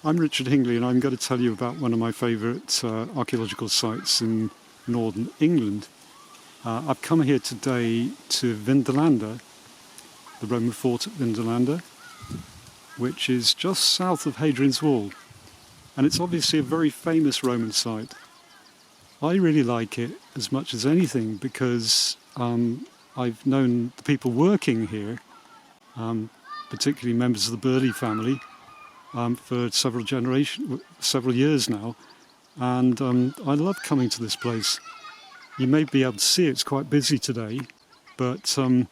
I'm Richard Hingley, and I'm going to tell you about one of my favourite archaeological sites in northern England. I've come here today to Vindolanda, the Roman fort at Vindolanda, which is just south of Hadrian's Wall, and it's obviously a very famous Roman site. I really like it as much as anything because I've known the people working here, particularly members of the Burley family, for several years now, and I love coming to this place. You may be able to see it's quite busy today, but in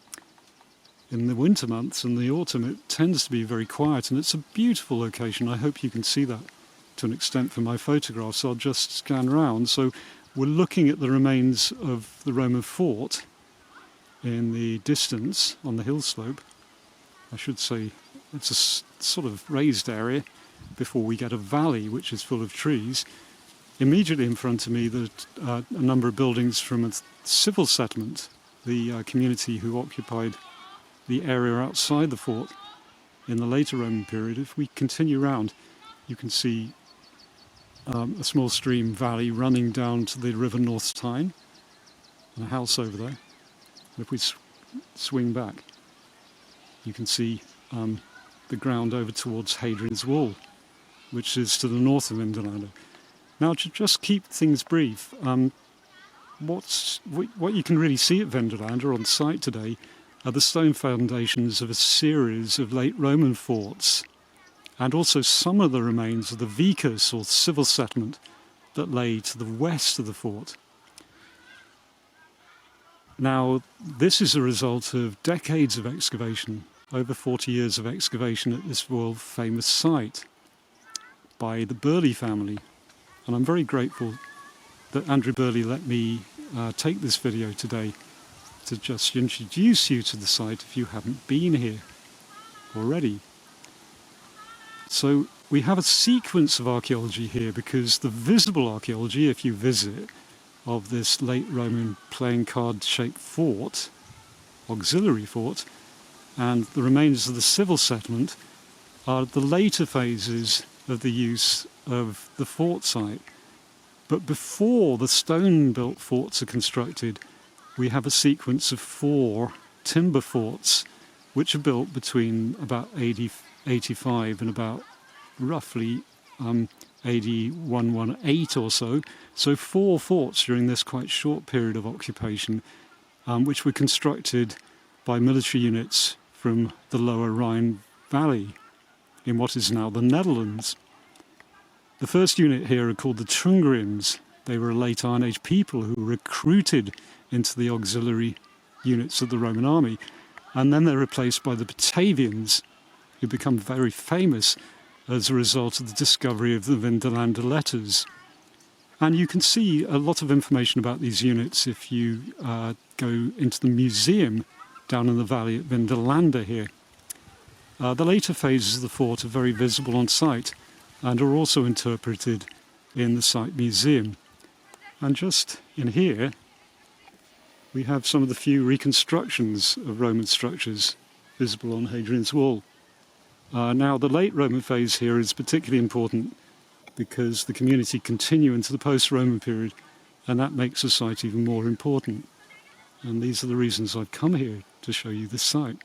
the winter months and the autumn it tends to be very quiet, and it's a beautiful location. I hope you can see that to an extent from my photographs. I'll just scan around. So we're looking at the remains of the Roman fort in the distance on the hill slope. I should say it's a sort of raised area before we get a valley which is full of trees. Immediately in front of me there's a number of buildings from a civil settlement, the community who occupied the area outside the fort in the later Roman period. If we continue round, you can see a small stream valley running down to the River North Tyne, and a house over there. And if we swing back, you can see the ground over towards Hadrian's Wall, which is to the north of Vindolanda. Now, to just keep things brief, what you can really see at Vindolanda on site today are the stone foundations of a series of late Roman forts, and also some of the remains of the vicus, or civil settlement, that lay to the west of the fort. Now, this is a result of decades of excavation, over 40 years of excavation at this world-famous site by the Burley family. And I'm very grateful that Andrew Burley let me take this video today to just introduce you to the site if you haven't been here already. So we have a sequence of archaeology here, because the visible archaeology, if you visit, of this late Roman playing card-shaped fort, auxiliary fort, and the remains of the civil settlement are the later phases of the use of the fort site. But before the stone-built forts are constructed, we have a sequence of 4 timber forts which are built between about AD 85 and about roughly AD 118 or so. So 4 forts during this quite short period of occupation, which were constructed by military units from the lower Rhine Valley in what is now the Netherlands. The first unit here are called the Tungrims. They were a late Iron Age people who were recruited into the auxiliary units of the Roman army, and then they're replaced by the Batavians, who become very famous as a result of the discovery of the Vindolanda letters. And you can see a lot of information about these units if you go into the museum down in the valley at Vindolanda here. The later phases of the fort are very visible on site and are also interpreted in the site museum. And just in here we have some of the few reconstructions of Roman structures visible on Hadrian's Wall. Now, the late Roman phase here is particularly important because the community continue into the post-Roman period, and that makes the site even more important. And these are the reasons I've come here to show you this site.